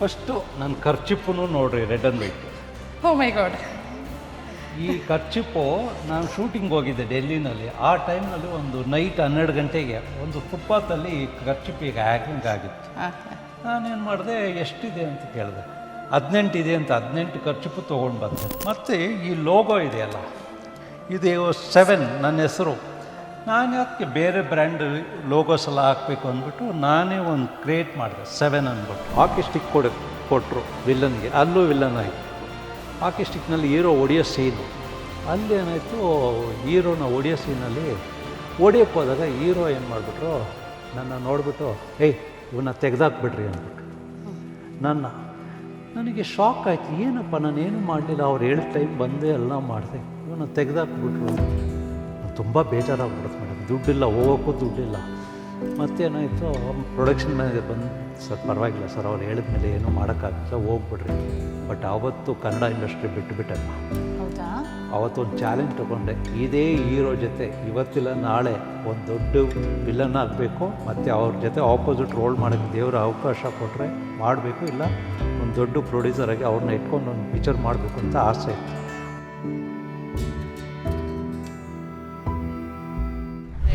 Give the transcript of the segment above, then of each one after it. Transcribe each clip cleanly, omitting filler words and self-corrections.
First ನನ್ನ kerchief ನೋಡ್ರಿ, red and white. Oh my God. ಈ ಖರ್ಚಿಪ್ಪು ನಾನು ಶೂಟಿಂಗ್ ಹೋಗಿದ್ದೆ ಡೆಲ್ಲಿನಲ್ಲಿ. ಆ ಟೈಮ್ನಲ್ಲಿ ಒಂದು ನೈಟ್ 12 ಗಂಟೆಗೆ ಒಂದು ಫುಟ್ಪಾತಲ್ಲಿ ಈ ಖರ್ಚಿಪ್ಪಿಗೆ ಹ್ಯಾಕಿಂಗ್ ಆಗಿತ್ತು. ನಾನೇನು ಮಾಡಿದೆ, ಎಷ್ಟಿದೆ ಅಂತ ಕೇಳಿದೆ. 18 ಇದೆ ಅಂತ 18 ಖರ್ಚಿಪ್ಪು ತೊಗೊಂಡು ಬಂದೆ. ಮತ್ತು ಈ ಲೋಗೋ ಇದೆಯಲ್ಲ, ಇದು 7 ನನ್ನ ಹೆಸರು. ನಾನು ಅದಕ್ಕೆ ಬೇರೆ ಬ್ರ್ಯಾಂಡ್ ಲೋಗೋಸ್ ಎಲ್ಲ ಹಾಕಬೇಕು ಅಂದ್ಬಿಟ್ಟು ನಾನೇ ಒಂದು ಕ್ರಿಯೇಟ್ ಮಾಡಿದೆ, 7 ಅಂದ್ಬಿಟ್ಟು. ಹಾಕಿ ಸ್ಟಿಕ್ ಕೊಟ್ಟರು ವಿಲ್ಲನ್ಗೆ. ಅಲ್ಲೂ ವಿಲ್ಲನ್ ಆಯಿತು. ಹಾಕಿ ಸ್ಟಿಕ್ನಲ್ಲಿ ಹೀರೋ ಹೊಡಿಯೋ ಸೀನು. ಅಲ್ಲಿ ಏನಾಯಿತು, ಹೀರೋನ ಹೊಡಿಯೋ ಸೀನಲ್ಲಿ ಹೊಡಿಯೋಕ್ಕೆ ಹೋದಾಗ ಹೀರೋ ಏನು ಮಾಡಿಬಿಟ್ರು, ನನ್ನ ನೋಡಿಬಿಟ್ಟು ಏಯ್ ಇವನ್ನ ತೆಗೆದಾಕ್ಬಿಡ್ರಿ ಅಂದ್ಬಿಟ್ರು. ನನಗೆ ಶಾಕ್ ಆಯಿತು. ಏನಪ್ಪ, ನಾನೇನು ಮಾಡಲಿಲ್ಲ, ಅವ್ರು ಹೇಳಿದ ಟೈಮ್ ಬಂದೆ ಎಲ್ಲ ಮಾಡಿದೆ, ಇವನ್ನ ತೆಗೆದಾಕ್ಬಿಟ್ರು. ತುಂಬ ಬೇಜಾರಾಗ್ಬಿಡುತ್ತೆ ಮೇಡಮ್. ದುಡ್ಡಿಲ್ಲ, ಹೋಗೋಕ್ಕೂ ದುಡ್ಡಿಲ್ಲ. ಮತ್ತೇನಾಯಿತು, ಪ್ರೊಡಕ್ಷನ್ ಮ್ಯಾನೇಜರ್ ಬಂದು, ಸರ್ ಪರವಾಗಿಲ್ಲ ಸರ್, ಅವ್ರು ಹೇಳಿದ ಮೇಲೆ ಏನೂ ಮಾಡೋಕ್ಕಾಗಲ್ಲ, ಹೋಗ್ಬಿಡ್ರಿ. ಬಟ್ ಆವತ್ತು ಕನ್ನಡ ಇಂಡಸ್ಟ್ರಿ ಬಿಟ್ಟುಬಿಟ್ಟಲ್ಲ. ಹೌದಾ? ಅವತ್ತೊಂದು ಚಾಲೆಂಜ್ ತೊಗೊಂಡೆ, ಇದೇ ಹೀರೋ ಜೊತೆ ಇವತ್ತಿಲ್ಲ ನಾಳೆ ಒಂದು ದೊಡ್ಡ ವಿಲನ್ ಆಗಬೇಕು, ಮತ್ತು ಅವ್ರ ಜೊತೆ ಆಪೋಸಿಟ್ ರೋಲ್ ಮಾಡೋಕ್ಕೆ ದೇವರ ಅವಕಾಶ ಕೊಟ್ಟರೆ ಮಾಡಬೇಕು, ಇಲ್ಲ ಒಂದು ದೊಡ್ಡ ಪ್ರೊಡ್ಯೂಸರಾಗಿ ಅವ್ರನ್ನ ಇಟ್ಕೊಂಡು ಒಂದು ಪಿಕ್ಚರ್ ಮಾಡಬೇಕು ಅಂತ ಆಸೆ ಇತ್ತು.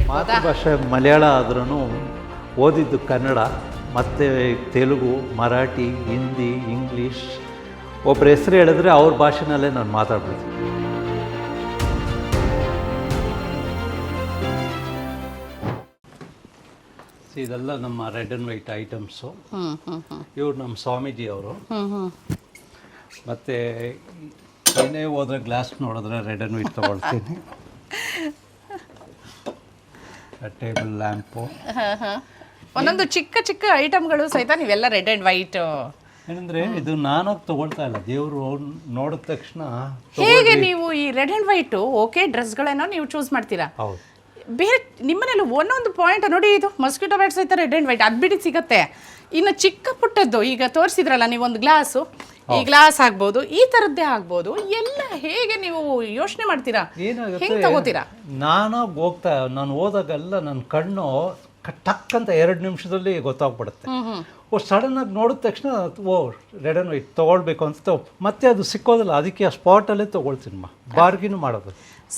ಮಾತೃಭಾಷೆ ಮಲಯಾಳ ಆದ್ರೂ ಓದಿದ್ದು ಕನ್ನಡ, ಮತ್ತು ತೆಲುಗು, ಮರಾಠಿ, ಹಿಂದಿ, ಇಂಗ್ಲೀಷ್. ಒಬ್ಬರ ಹೆಸರು ಹೇಳಿದ್ರೆ ಅವ್ರ ಭಾಷೆನಲ್ಲೇ ನಾನು ಮಾತಾಡ್ಬೋದು. ಇದೆಲ್ಲ ನಮ್ಮ ರೆಡ್ ಆ್ಯಂಡ್ ವೈಟ್ ಐಟಮ್ಸು. ಇವ್ರು ನಮ್ಮ ಸ್ವಾಮೀಜಿ ಅವರು. ಮತ್ತು ಏನೇ ಹೋದ್ರೆ ಗ್ಲಾಸ್ ನೋಡಿದ್ರೆ ರೆಡ್ ಆ್ಯಂಡ್ ವೈಟ್ ತೊಗೊಳ್ತೀನಿ. ಟೇಬಲ್ ಲ್ಯಾಂಪು, ಒಂದೊಂದು ಚಿಕ್ಕ ಚಿಕ್ಕ ಐಟಮ್ಗಳು ಸಹಿತ ನೀವೆಲ್ಲ ರೆಡ್ ಆ್ಯಂಡ್ ವೈಟ್. ಏನಂದರೆ ಇದು ನಾನಾಗಿ ತೊಗೊಳ್ತಾ ಇಲ್ಲ, ದೇವರು ನೋಡಿದ ತಕ್ಷಣ. ಹೇಗೆ ನೀವು ಈ ರೆಡ್ ಆ್ಯಂಡ್ ವೈಟು ಓಕೆ ಡ್ರೆಸ್ಗಳೇನೋ ನೀವು ಚೂಸ್ ಮಾಡ್ತೀರಾ? ಹೌದು. ಬೇರೆ ನಿಮ್ಮನೇಲಿ ಒಂದೊಂದು ಪಾಯಿಂಟ್ ನೋಡಿ, ಇದು ಮಸ್ಕಿಟೋ ಬ್ಯಾಟ್ ಸಹಿತ ರೆಡ್ ಆ್ಯಂಡ್ ವೈಟ್ ಅದು ಬಿಡಿ ಸಿಗತ್ತೆ. ಇನ್ನು ಚಿಕ್ಕ ಪುಟ್ಟದ್ದು ಈಗ ತೋರಿಸಿದ್ರಲ್ಲ ನೀವೊಂದು ಗ್ಲಾಸು, ಈ ಗ್ಲಾಸ್ ಆಗ್ಬೋದು, ಈ ಥರದ್ದೇ ಆಗ್ಬೋದು, ಎಲ್ಲ ಹೇಗೆ ನೀವು ಯೋಚನೆ ಮಾಡ್ತೀರಾ, ಹೆಂಗೆ ತಗೋತೀರಾ? ನಾನು ಹೋದಾಗೆಲ್ಲ ನನ್ನ ಕಣ್ಣು ಟಕ್ ಅಂತ 2 ನಿಮಿಷದಲ್ಲಿ ಗೊತ್ತಾಗ್ಬಿಡುತ್ತೆ. ಸಡನ್ನಾಗಿ ನೋಡಿದ ತಕ್ಷಣ ರೆಡ್ ಆ್ಯಂಡ್ ವೈಟ್ ತೊಗೊಳ್ಬೇಕು ಅಂತ, ಮತ್ತೆ ಅದು ಸಿಕ್ಕೋದಿಲ್ಲ. ಅದಕ್ಕೆ ಆ ಸ್ಪಾಟಲ್ಲೇ ತೊಗೊಳ್ತೀನಿ, ಬಾರ್ಗಿನ್ ಮಾಡೋದು.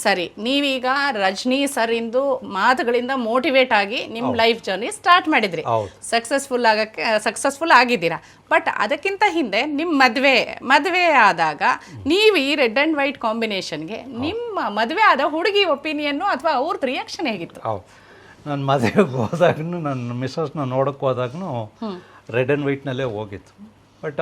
ಸರಿ, ನೀವೀಗ ರಜನಿ ಸರ್ ಇಂದು ಮಾತುಗಳಿಂದ ಮೋಟಿವೇಟ್ ಆಗಿ ನಿಮ್ಮ ಲೈಫ್ ಜರ್ನಿ ಸ್ಟಾರ್ಟ್ ಮಾಡಿದ್ರಿ, ಸಕ್ಸಸ್ಫುಲ್ ಆಗಿದ್ದೀರಾ. ಬಟ್ ಅದಕ್ಕಿಂತ ಹಿಂದೆ ನಿಮ್ಮ ಮದುವೆ ಆದಾಗ ನೀವು ಈ ರೆಡ್ ಆ್ಯಂಡ್ ವೈಟ್ ಕಾಂಬಿನೇಷನ್ಗೆ ನಿಮ್ಮ ಮದುವೆ ಆದ ಹುಡುಗಿ ಒಪಿನಿಯನ್ನು ಅಥವಾ ಅವ್ರದ್ದು ರಿಯಾಕ್ಷನ್ ಹೇಗಿತ್ತು? ನಾನು ಮದುವೆಗೆ ಹೋದಾಗೂ, ನನ್ನ ಮಿಸ್ಸಸ್ನ ನೋಡೋಕ್ಕೆ ಹೋದಾಗೂ ರೆಡ್ ಆ್ಯಂಡ್ ವೈಟ್ನಲ್ಲೇ ಹೋಗಿತ್ತು. ಬಟ್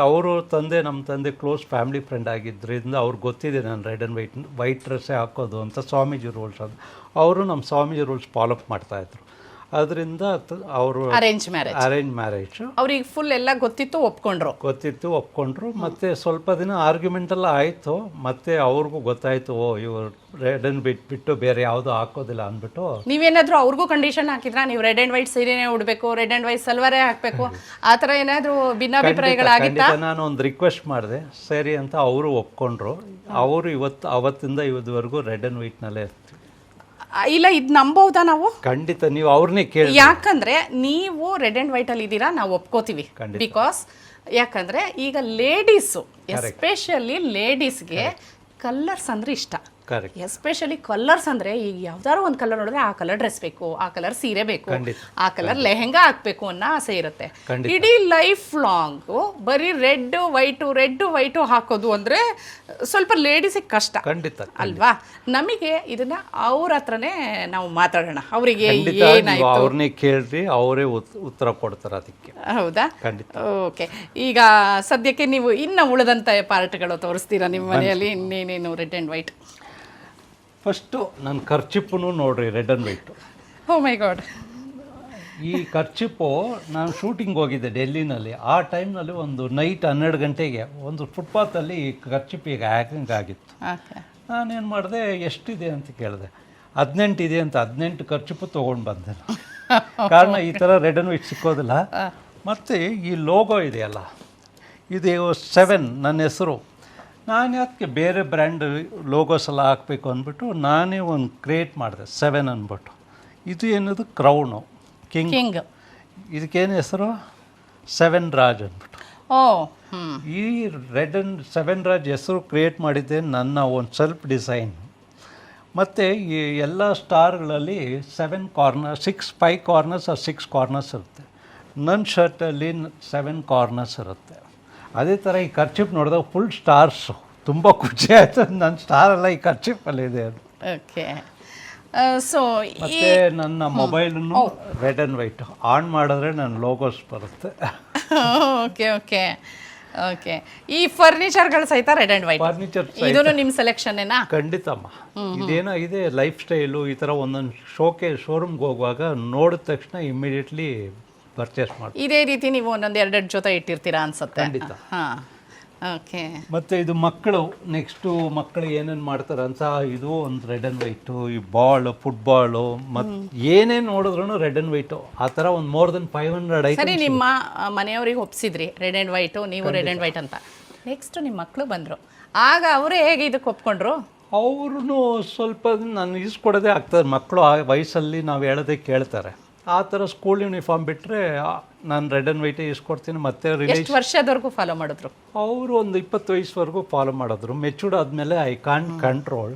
ನಮ್ಮ ತಂದೆ ಕ್ಲೋಸ್ ಫ್ಯಾಮಿಲಿ ಫ್ರೆಂಡ್ ಆಗಿದ್ದರಿಂದ ಅವ್ರಿಗೆ ಗೊತ್ತಿದೆ ನಾನು ರೆಡ್ ಆ್ಯಂಡ್ ವೈಟ್ ಡ್ರೆಸ್ಸೇ ಹಾಕೋದು ಅಂತ. ಸ್ವಾಮೀಜಿ ರೂಲ್ಸ್ ಅದು, ಅವರು ನಮ್ಮ ಸ್ವಾಮೀಜಿ ರೂಲ್ಸ್ ಫಾಲೋ ಅಪ್ ಮಾಡ್ತಾಯಿದ್ರು. ಅದರಿಂದ ಅವರು ಅರೇಂಜ್ ಮ್ಯಾರೇಜ್ ಅವ್ರಿಗೆ ಫುಲ್ ಎಲ್ಲ ಗೊತ್ತಿತ್ತು, ಒಪ್ಕೊಂಡ್ರು. ಮತ್ತು ಸ್ವಲ್ಪ ದಿನ ಆರ್ಗ್ಯುಮೆಂಟೆಲ್ಲ ಆಯಿತು. ಮತ್ತು ಅವ್ರಿಗೂ ಗೊತ್ತಾಯಿತು, ಇವರು ರೆಡ್ ಆ್ಯಂಡ್ ವೈಟ್ ಬಿಟ್ಟು ಬೇರೆ ಯಾವುದೂ ಹಾಕೋದಿಲ್ಲ ಅಂದ್ಬಿಟ್ಟು. ನೀವೇನಾದರೂ ಅವ್ರಿಗೂ ಕಂಡೀಷನ್ ಹಾಕಿದ್ರಾ, ನೀವು ರೆಡ್ ಆ್ಯಂಡ್ ವೈಟ್ ಸೀರೆನೇ ಉಡಬೇಕು, ರೆಡ್ ಆ್ಯಂಡ್ ವೈಟ್ ಸಲ್ವಾರೇ ಹಾಕಬೇಕು, ಆ ಥರ ಏನಾದರೂ ಭಿನ್ನಾಭಿಪ್ರಾಯಗಳಾಗಿತ್ತಾ? ನಾನು ಒಂದು ರಿಕ್ವೆಸ್ಟ್ ಮಾಡಿದೆ, ಸರಿ ಅಂತ ಅವರು ಒಪ್ಕೊಂಡ್ರು. ಅವರು ಅವತ್ತಿಂದ ಇವತ್ತುವರೆಗೂ ರೆಡ್ ಆ್ಯಂಡ್ ವೈಟ್ನಲ್ಲೇ ಇರ್ತೀವಿ. ಇಲ್ಲ, ಇದು ನಂಬೋದಾ ನಾವು? ಖಂಡಿತ, ನೀವು ಅವ್ರನ್ನೇ ಕೇಳಿ. ಯಾಕಂದ್ರೆ ನೀವು ರೆಡ್ ಆ್ಯಂಡ್ ವೈಟ್ ಅಲ್ಲಿ ಇದ್ದೀರಾ, ನಾವು ಒಪ್ಕೋತೀವಿ. ಬಿಕಾಸ್ ಯಾಕಂದ್ರೆ ಈಗ ಲೇಡೀಸು, ಎಸ್ಪೆಷಲಿ ಲೇಡೀಸ್ಗೆ ಕಲರ್ಸ್ ಅಂದ್ರೆ ಇಷ್ಟ. ಎಸ್ಪೆಷಲಿ ಕಲರ್ಸ್ ಅಂದ್ರೆ ಈಗ ಯಾವ್ದಾದ್ರು ಒಂದು ಕಲರ್ ನೋಡಿದ್ರೆ ಆ ಕಲರ್ ಡ್ರೆಸ್ ಬೇಕು, ಆ ಕಲರ್ ಸೀರೆ ಬೇಕು, ಆ ಕಲರ್ ಲೆಹೆಂಗಾ ಹಾಕ್ಬೇಕು ಅನ್ನೋ ಆಸೆ ಇರುತ್ತೆ. ಇಡೀ ಲೈಫ್ ಲಾಂಗ್ ಬರೀ ರೆಡ್ ವೈಟು ಹಾಕೋದು ಅಂದ್ರೆ ಸ್ವಲ್ಪ ಲೇಡೀಸಿಗೆ ಕಷ್ಟ ಅಲ್ವಾ? ನಮಗೆ ಇದನ್ನ ಅವ್ರ ಹತ್ರನೇ ನಾವು ಮಾತಾಡೋಣ. ಅವರಿಗೆ ಏನಾಯ್ತು ಅವ್ರನ್ನೇ ಕೇಳ್ರಿ, ಅವರೇ ಉತ್ತರ ಕೊಡ್ತಾರೆ ಅದಕ್ಕೆ. ಹೌದಾ? ಓಕೆ. ಈಗ ಸದ್ಯಕ್ಕೆ ನೀವು ಇನ್ನು ಉಳಿದಂತ ಪಾರ್ಟ್ಗಳು ತೋರಿಸ್ತೀರಾ ನಿಮ್ಮ ಮನೆಯಲ್ಲಿ? ಇನ್ನೇನೇನು ರೆಡ್ ಆ್ಯಂಡ್ ವೈಟ್? ಫಸ್ಟು ನನ್ನ ಖರ್ಚಿಪ್ಪು ನೋಡ್ರಿ, red and white. Oh my God. ಈ ಖರ್ಚಿಪ್ಪು ನಾನು ಶೂಟಿಂಗ್ ಹೋಗಿದ್ದೆ ಡೆಲ್ಲಿನಲ್ಲಿ. ಆ ಟೈಮ್ನಲ್ಲಿ ಒಂದು ನೈಟ್ 12 ಗಂಟೆಗೆ ಒಂದು ಫುಟ್ಪಾತಲ್ಲಿ ಈ ಖರ್ಚಿಪ್ಪಿಗೆ ಹ್ಯಾಕಿಂಗ್ ಆಗಿತ್ತು. ನಾನೇನು ಮಾಡಿದೆ, ಎಷ್ಟಿದೆ ಅಂತ ಕೇಳಿದೆ. 18 ಇದೆ ಅಂತ 18 ಖರ್ಚಿಪ್ಪು ತೊಗೊಂಡು ಬಂದೆ. ಕಾರಣ ಈ ಥರ ರೆಡ್ ಆ್ಯಂಡ್ ವೈಟ್ ಸಿಕ್ಕೋದಿಲ್ಲ. ಮತ್ತು ಈ ಲೋಗೋ ಇದೆಯಲ್ಲ, ಇದು 7 ನನ್ನ ಹೆಸರು. ನಾನು ಅದಕ್ಕೆ ಬೇರೆ ಬ್ರ್ಯಾಂಡ್ ಲೋಗೋಸ್ ಎಲ್ಲ ಹಾಕಬೇಕು ಅಂದ್ಬಿಟ್ಟು ನಾನೇ ಒಂದು ಕ್ರಿಯೇಟ್ ಮಾಡಿದೆ, 7 ಅಂದ್ಬಿಟ್ಟು. ಇದು ಏನದು ಕ್ರೌನು, ಕಿಂಗ್. ಇದಕ್ಕೇನು ಹೆಸರು? 7 ರಾಜ್ ಅಂದ್ಬಿಟ್ಟು. ಓ ಈ ರೆಡ್ ಅಂಡ್ 7 ರಾಜ್ ಹೆಸರು ಕ್ರಿಯೇಟ್ ಮಾಡಿದ್ದೆ ನನ್ನ ಒಂದು ಸೆಲ್ಫ್ ಡಿಸೈನ್. ಮತ್ತು ಈ ಎಲ್ಲ ಸ್ಟಾರ್ಗಳಲ್ಲಿ 5 ಕಾರ್ನರ್ಸ್ 6 ಕಾರ್ನರ್ಸ್ ಇರುತ್ತೆ. ನನ್ನ ಶರ್ಟಲ್ಲಿ 7 ಕಾರ್ನರ್ಸ್ ಇರುತ್ತೆ. ಅದೇ ಥರ ಈ ಕರ್ಚಿಪ್ ನೋಡಿದಾಗ ಫುಲ್ ಸ್ಟಾರ್ಸು. ತುಂಬ ಖುಷಿ ಆಯಿತು, ನನ್ನ ಸ್ಟಾರೆಲ್ಲ ಈ ಕರ್ಚಿಪ್ಪಲ್ಲಿದೆ ಅದು. ಓಕೆ. ಸೊ ಮತ್ತು ನನ್ನ ಮೊಬೈಲನ್ನು ರೆಡ್ ಆ್ಯಂಡ್ ವೈಟ್ ಆನ್ ಮಾಡಿದ್ರೆ ನನ್ನ ಲೋಗೋಸ್ ಬರುತ್ತೆ. Okay okay okay. ಈ ಫರ್ನಿಚರ್ಗಳು ಸಹಿತ ರೆಡ್ ಆ್ಯಂಡ್ ವೈಟ್. ಫರ್ನಿಚರ್ ಇದೂ ನಿಮ್ಮ ಸೆಲೆಕ್ಷನ್ನೇನಾ? ಖಂಡಿತಮ್ಮ. ಇದೇನಾಗಿದೆ ಲೈಫ್ ಸ್ಟೈಲು ಈ ಥರ ಒಂದೊಂದು ಶೋರೂಮ್ಗೆ ಹೋಗುವಾಗ ನೋಡಿದ ತಕ್ಷಣ ಇಮಿಡಿಯೇಟ್ಲಿ ಪರ್ಚೇಸ್ ಮಾಡಿ. ಇದೇ ರೀತಿ ನೀವು ಒಂದೊಂದು 2 ಜೊತೆ ಇಟ್ಟಿರ್ತೀರಾ ಅನ್ಸುತ್ತೆ. ಖಂಡಿತ. ಹಾಂ ಓಕೆ. ಮತ್ತು ಇದು ನೆಕ್ಸ್ಟು ಮಕ್ಕಳು ಏನೇನು ಮಾಡ್ತಾರೆ ಅಂತ ಇದು ಒಂದು ರೆಡ್ ಆ್ಯಂಡ್ ವೈಟು. ಈ ಫುಟ್ಬಾಲು ಮತ್ತು ಏನೇನು ನೋಡಿದ್ರು ರೆಡ್ ಆ್ಯಂಡ್ ವೈಟು. ಆ ಥರ ಒಂದು ಮೋರ್ ದೆನ್ 500 ಐಟಮ್ಸ್. ಸರಿ, ನಿಮ್ಮ ಮನೆಯವ್ರಿಗೆ ಒಪ್ಸಿದ್ರಿ ರೆಡ್ ಆ್ಯಂಡ್ ವೈಟು, ನೀವು ರೆಡ್ ಆ್ಯಂಡ್ ವೈಟ್ ಅಂತ. ನೆಕ್ಸ್ಟ್ ನಿಮ್ಮ ಮಕ್ಕಳು ಬಂದರು, ಆಗ ಅವರೇ ಹೇಗೆ ಇದಕ್ಕೆ ಒಪ್ಕೊಂಡ್ರು? ಅವ್ರೂ ಸ್ವಲ್ಪ ನಾನು ಈಸ್ಕೊಡೋದೇ ಆಗ್ತದೆ. ಮಕ್ಕಳು ಆ ವಯಸ್ಸಲ್ಲಿ ನಾವು ಹೇಳೋದೇ ಕೇಳ್ತಾರೆ. ಆ ಥರ ಸ್ಕೂಲ್ ಯೂನಿಫಾರ್ಮ್ ಬಿಟ್ಟರೆ ನಾನು ರೆಡ್ ಆ್ಯಂಡ್ ವೈಟೇ ಇಸ್ಕೊಡ್ತೀನಿ. ಮತ್ತು ಎಷ್ಟು ವರ್ಷದವರೆಗೂ ಫಾಲೋ ಮಾಡಿದ್ರು? ಅವರು ಒಂದು 20 ವಯಸ್ಸುವರೆಗೂ ಫಾಲೋ ಮಾಡಿದ್ರು. ಮೆಚೂರ್ಡ್ ಆದಮೇಲೆ ಐ ಕಾಂಟ್ ಕಂಟ್ರೋಲ್.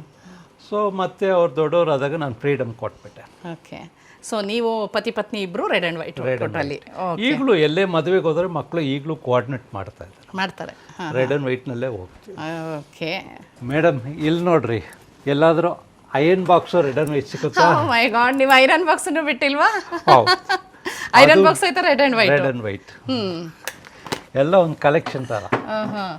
ಸೊ ಮತ್ತೆ ಅವ್ರು ದೊಡ್ಡವರು ಆದಾಗ ನಾನು ಫ್ರೀಡಮ್ ಕೊಟ್ಬಿಟ್ಟೆ. ಓಕೆ. ಸೊ ನೀವು ಪತಿ ಪತ್ನಿ ಇಬ್ಬರು ರೆಡ್ ಆ್ಯಂಡ್ ವೈಟ್ ಟೋಟಲಿ. ಈಗಲೂ ಎಲ್ಲೇ ಮದುವೆಗೆ ಹೋದರೆ ಮಕ್ಕಳು ಈಗಲೂ ಕೋಆರ್ಡಿನೇಟ್ ಮಾಡ್ತಾರೆ. ರೆಡ್ ಆ್ಯಂಡ್ ವೈಟ್ನಲ್ಲೇ ಹೋಗ್ತೀವಿ. ಓಕೆ ಮೇಡಮ್ ಇಲ್ಲಿ ನೋಡ್ರಿ, ಎಲ್ಲಾದರೂ iron box red and white ಸಿಗುತ್ತಾ? ಮೈ ಗಾಡ್, ನೀವು ಐರನ್ ಬಾಕ್ಸನ್ನು ಬಿಟ್ಟಿಲ್ವಾ? ಹೌದು, ಐರನ್ ಬಾಕ್ಸ್ ಐತೆ ರೆಡ್ ಆ್ಯಂಡ್ ವೈಟ್. ಎಲ್ಲ ಒಂದು ಕಲೆಕ್ಷನ್ ಥರ.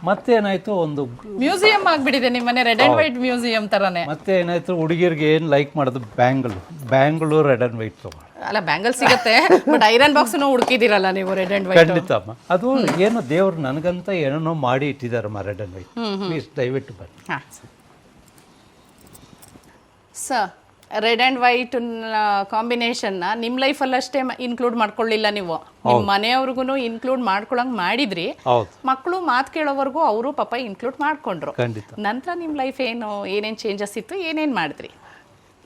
ಮತ್ತೇನಾಯ್ತು, ಒಂದು ಮ್ಯೂಸಿಯಂ ಆಗಿಬಿಟ್ಟಿದೆ ನಿಮ್ಮನೆ, ರೆಡ್ ಆ್ಯಂಡ್ ವೈಟ್ ಮ್ಯೂಸಿಯಂ ಥರನೇ. ಮತ್ತೆ ಏನಾಯ್ತು, ಹುಡುಗಿರಿಗೆ ಏನು ಲೈಕ್ ಮಾಡೋದು, ಬ್ಯಾಂಗಲ್ ರೆಡ್ ಆ್ಯಂಡ್ ವೈಟ್ ತಗೊಂಡು. ಅಲ್ಲ, ಬ್ಯಾಂಗಲ್ ಸಿಗುತ್ತೆ, ಬಟ್ ಐರನ್ ಬಾಕ್ಸ್ನು ಹುಡುಕಿದಿರಲ್ಲ ನೀವು ರೆಡ್ ಆ್ಯಂಡ್ ವೈಟ್. ಖಂಡಿತಮ್ಮ. ಅದು ಏನೋ ದೇವ್ರು ನನಗಂತ ಏನೋ ಮಾಡಿ ಇಟ್ಟಿದ್ದಾರಮ್ಮ ರೆಡ್ ಆ್ಯಂಡ್ ವೈಟ್. ಪ್ಲೀಸ್ ದಯವಿಟ್ಟು ಬನ್ನಿ. ಹಾಂ ಸರ್, ರೆಡ್ ಆ್ಯಂಡ್ ವೈಟ್ ಕಾಂಬಿನೇಷನ್ನ ನಿಮ್ಮ ಲೈಫಲ್ಲಷ್ಟೇ ಇನ್ಕ್ಲೂಡ್ ಮಾಡ್ಕೊಳ್ಳಿಲ್ಲ ನೀವು, ನಿಮ್ಮ ಮನೆಯವ್ರಿಗೂ ಇನ್ಕ್ಲೂಡ್ ಮಾಡ್ಕೊಳಂಗೆ ಮಾಡಿದ್ರಿ. ಮಕ್ಕಳು ಮಾತು ಕೇಳೋವರೆಗೂ ಅವರು ಪಾಪ ಇನ್ಕ್ಲೂಡ್ ಮಾಡ್ಕೊಂಡ್ರು. ನಂತರ ನಿಮ್ಮ ಲೈಫ್ ಏನೇನು ಚೇಂಜಸ್ ಇತ್ತು, ಏನೇನು ಮಾಡಿದ್ರಿ?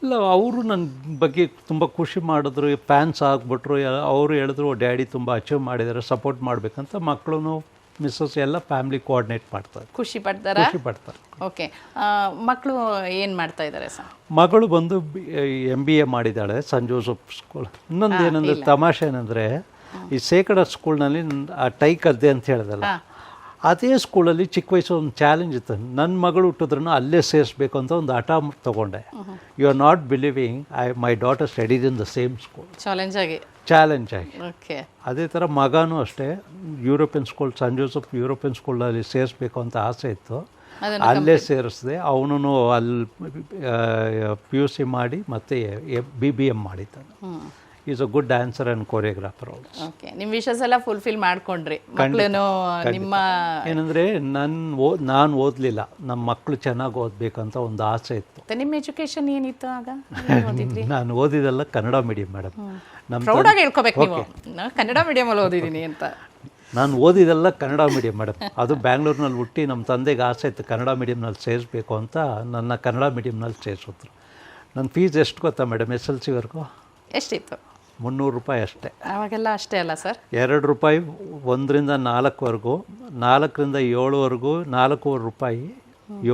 ಇಲ್ಲ, ಅವರು ನನ್ನ ಬಗ್ಗೆ ತುಂಬ ಖುಷಿ ಮಾಡಿದ್ರು, ಫ್ಯಾನ್ಸ್ ಆಗಿಬಿಟ್ರು. ಅವರು ಹೇಳಿದ್ರು ಡ್ಯಾಡಿ ತುಂಬ ಅಚೀವ್ ಮಾಡಿದ್ದಾರೆ, ಸಪೋರ್ಟ್ ಮಾಡಬೇಕಂತ. ಮಕ್ಕಳು ಮಿಸ್ಸಸ್ ಎಲ್ಲ ಫ್ಯಾಮಿಲಿ ಕೋಆರ್ಡಿನೇಟ್ ಮಾಡ್ತಾರೆ, ಖುಷಿ ಪಡ್ತಾರೆ. ಓಕೆ. ಮಕ್ಕಳು ಏನು ಮಾಡ್ತಾ ಇದ್ದಾರೆ ಸರ್? ಮಗಳು ಬಂದು MBA ಮಾಡಿದ್ದಾಳೆ ಸೆಂಟ್ ಜೋಸೆಫ್ ಸ್ಕೂಲ್. ಇನ್ನೊಂದು ಏನಂದರೆ ತಮಾಷೆ ಏನಂದರೆ, ಈ ಸೇಕಡ ಸ್ಕೂಲ್ನಲ್ಲಿ ಆ ಟೈ ಕದ್ದೆ ಅಂತ ಹೇಳಿದಲ್ಲ, ಅದೇ ಸ್ಕೂಲಲ್ಲಿ ಚಿಕ್ಕ ವಯಸ್ಸು ಒಂದು ಚಾಲೆಂಜ್ ಇತ್ತು. ನನ್ನ ಮಗಳು ಹುಟ್ಟಿದ್ರೂ ಅಲ್ಲೇ ಸೇರಿಸ್ಬೇಕು ಅಂತ ಒಂದು ಹಠ ತೊಗೊಂಡೆ. You are not believing, my daughter studies in the same school. Challenge ಆಗಿ. ಓಕೆ. ಅದೇ ಥರ ಮಗನೂ ಅಷ್ಟೇ, European school, saint Joseph European ಸ್ಕೂಲಲ್ಲಿ ಸೇರಿಸ್ಬೇಕು ಅಂತ ಆಸೆ ಇತ್ತು, ಅಲ್ಲೇ ಸೇರಿಸಿದೆ. ಅವನು ಅಲ್ಲಿ PUC ಮಾಡಿ ಮತ್ತು BBM ಮಾಡಿದ್ದಾನೆ. Is a good dancer and choreographer also. Okay. ನಿಮ್ಮ ವಿಷಸ್ ಎಲ್ಲ ಫುಲ್ಫಿಲ್ ಮಾಡ್ಕೊಂಡ್ರಿ ಮಕ್ಕಳೇನೋ? ನಿಮ್ಮ ಏನಂದರೆ ನಾನು ಓದಲಿಲ್ಲ, ನಮ್ಮ ಮಕ್ಕಳು ಚೆನ್ನಾಗಿ ಓದಬೇಕಂತ ಒಂದು ಆಸೆ ಇತ್ತು. ನಿಮ್ಮ ಎಜುಕೇಶನ್ ಏನಿತ್ತು ಆಗ? ನಾನು ಓದಿದೆಲ್ಲ ಕನ್ನಡ ಮೀಡಿಯಂ ಮೇಡಮ್. ಪ್ರೌಡಾಗಿ ಹೇಳ್ಕೋಬೇಕು ನೀವು, ಕನ್ನಡ ಮೀಡಿಯಮಲ್ಲಿ ಓದಿದ್ದೀನಿ ಅಂತ. ನಾನು ಓದಿದೆಲ್ಲ ಕನ್ನಡ ಮೀಡಿಯಂ ಮೇಡಮ್. ಅದು ಬ್ಯಾಂಗ್ಳೂರ್ನಲ್ಲಿ ಹುಟ್ಟಿ ನಮ್ಮ ತಂದೆಗೆ ಆಸೆ ಇತ್ತು ಕನ್ನಡ ಮೀಡಿಯಮ್ನಲ್ಲಿ ಸೇರಿಸ್ಬೇಕು ಅಂತ ನನ್ನ ಕನ್ನಡ ಮೀಡಿಯಮ್ನಲ್ಲಿ ಸೇರಿಸಿದ್ರು. ನನ್ನ ಫೀಸ್ ಎಷ್ಟು ಗೊತ್ತಾ ಮೇಡಮ್? SLCವರೆಗೂ ಎಷ್ಟಿತ್ತು? 300 ರೂಪಾಯಿ ಅಷ್ಟೇ. ಅವಾಗೆಲ್ಲ ಅಷ್ಟೇ ಅಲ್ಲ ಸರ್? 2 ರೂಪಾಯಿ 1 ರಿಂದ 4ವರೆಗೂ, 4 ರಿಂದ 7ವರೆಗೂ 4 ರೂಪಾಯಿ,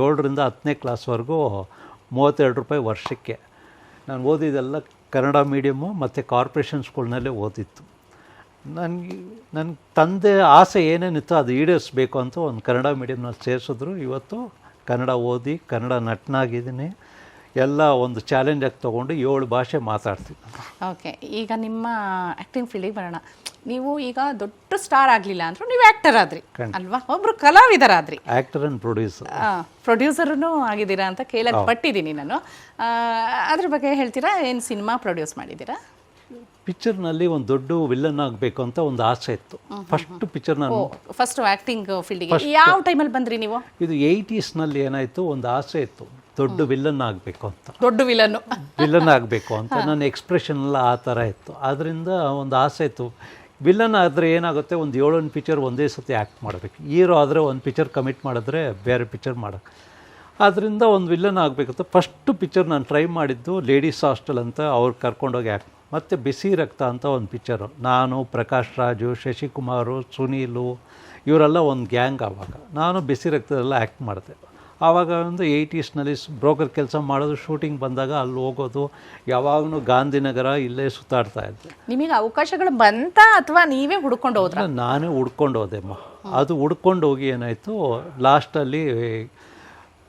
7 ರಿಂದ 10ನೇ ಕ್ಲಾಸ್ವರೆಗೂ 32 ರೂಪಾಯಿ ವರ್ಷಕ್ಕೆ. ನಾನು ಓದಿದ್ದೆಲ್ಲ ಕನ್ನಡ ಮೀಡಿಯಮ್ಮು ಮತ್ತು ಕಾರ್ಪೊರೇಷನ್ ಸ್ಕೂಲ್ನಲ್ಲೇ ಓದಿತ್ತು. ನನ್ನ ತಂದೆ ಆಸೆ ಏನೇನಿತ್ತು ಅದು ಈಡೇರಿಸ್ಬೇಕು ಅಂತ ಒಂದು ಕನ್ನಡ ಮೀಡಿಯಮ್ನಲ್ಲಿ ಸೇರಿಸಿದ್ರು. ಇವತ್ತು ಕನ್ನಡ ಓದಿ ಕನ್ನಡ ನಟನಾಗಿದ್ದೀನಿ. ಎಲ್ಲ ಒಂದು ಚಾಲೆಂಜಾಗಿ ತೊಗೊಂಡು 7 ಭಾಷೆ ಮಾತಾಡ್ತೀನಿ. ಓಕೆ. ಈಗ ನಿಮ್ಮ ಆ್ಯಕ್ಟಿಂಗ್ ಫೀಲ್ಡಿಗೆ ಬರೋಣ. ನೀವು ಈಗ ದೊಡ್ಡ ಸ್ಟಾರ್ ಆಗಲಿಲ್ಲ ಅಂದರೂ ನೀವು ಆ್ಯಕ್ಟರ್ ಆದ್ರಿ ಅಲ್ವಾ? ಒಬ್ಬರು ಕಲಾವಿದರಾದ್ರಿ, ಆ್ಯಕ್ಟರ್ ಆ್ಯಂಡ್ ಪ್ರೊಡ್ಯೂಸರೂ ಆಗಿದ್ದೀರಾ ಅಂತ ಕೇಳಕ್ಕೆ ಪಟ್ಟಿದ್ದೀನಿ ನಾನು. ಅದ್ರ ಬಗ್ಗೆ ಹೇಳ್ತೀರಾ? ಏನು ಸಿನಿಮಾ ಪ್ರೊಡ್ಯೂಸ್ ಮಾಡಿದ್ದೀರಾ? ಪಿಕ್ಚರ್ನಲ್ಲಿ ಒಂದು ದೊಡ್ಡ ವಿಲ್ಲನ್ ಆಗಬೇಕು ಅಂತ ಒಂದು ಆಸೆ ಇತ್ತು. ಫಸ್ಟ್ ಪಿಕ್ಚರ್ ನಾನು ಫಸ್ಟ್ ಆ್ಯಕ್ಟಿಂಗ್ ಫೀಲ್ಡಿಗೆ ಯಾವ ಟೈಮಲ್ಲಿ ಬಂದ್ರಿ ನೀವು? ಇದು 80sನಲ್ಲಿ ಏನಾಯಿತು, ಒಂದು ಆಸೆ ಇತ್ತು ದೊಡ್ಡ ವಿಲ್ಲನ್ ಆಗಬೇಕು ಅಂತ. ದೊಡ್ಡ ವಿಲ್ಲನ್ ಆಗಬೇಕು ಅಂತ ನನ್ನ ಎಕ್ಸ್ಪ್ರೆಷನ್ ಎಲ್ಲ ಆ ಥರ ಇತ್ತು. ಆದ್ದರಿಂದ ಒಂದು ಆಸೆ ಇತ್ತು. ವಿಲ್ಲನ್ ಆದರೆ ಏನಾಗುತ್ತೆ, ಒಂದು 7 ಪಿಕ್ಚರ್ ಒಂದೇ ಸತಿ ಆ್ಯಕ್ಟ್ ಮಾಡಬೇಕು. ಹೀರೋ ಆದರೆ ಒಂದು ಪಿಕ್ಚರ್ ಕಮಿಟ್ ಮಾಡಿದ್ರೆ ಬೇರೆ ಪಿಕ್ಚರ್ ಮಾಡೋಕ್ಕೆ. ಆದ್ದರಿಂದ ಒಂದು ವಿಲ್ಲನ್ ಆಗಬೇಕಂತ ಫಸ್ಟು ಪಿಕ್ಚರ್ ನಾನು ಟ್ರೈ ಮಾಡಿದ್ದು ಲೇಡೀಸ್ ಹಾಸ್ಟೆಲ್ ಅಂತ, ಅವ್ರು ಕರ್ಕೊಂಡೋಗಿ ಆ್ಯಕ್ಟ್. ಮತ್ತು ಬಿಸಿ ರಕ್ತ ಅಂತ ಒಂದು ಪಿಕ್ಚರು, ನಾನು, ಪ್ರಕಾಶ್ ರಾಜು, ಶಶಿಕುಮಾರು, ಸುನೀಲು ಇವರೆಲ್ಲ ಒಂದು ಗ್ಯಾಂಗ್. ಆವಾಗ ನಾನು ಬಿಸಿ ರಕ್ತದೆಲ್ಲ ಆ್ಯಕ್ಟ್ ಮಾಡಿದೆ. ಆವಾಗ ಒಂದು 80ಸ್ನಲ್ಲಿ ಬ್ರೋಕರ್ ಕೆಲಸ ಮಾಡೋದು, ಶೂಟಿಂಗ್ ಬಂದಾಗ ಅಲ್ಲಿ ಹೋಗೋದು, ಯಾವಾಗಲೂ ಗಾಂಧಿನಗರ ಇಲ್ಲೇ ಸುತ್ತಾಡ್ತಾ ಇದ್ದೆ. ನಿಮಗೆ ಅವಕಾಶಗಳು ಬಂತ ಅಥವಾ ನೀವೇ ಹುಡ್ಕೊಂಡು ಹೋದ್ರ? ನಾನೇ ಹುಡ್ಕೊಂಡು ಹೋದೆಮ್ಮ. ಅದು ಹುಡ್ಕೊಂಡು ಹೋಗಿ ಏನಾಯಿತು, ಲಾಸ್ಟಲ್ಲಿ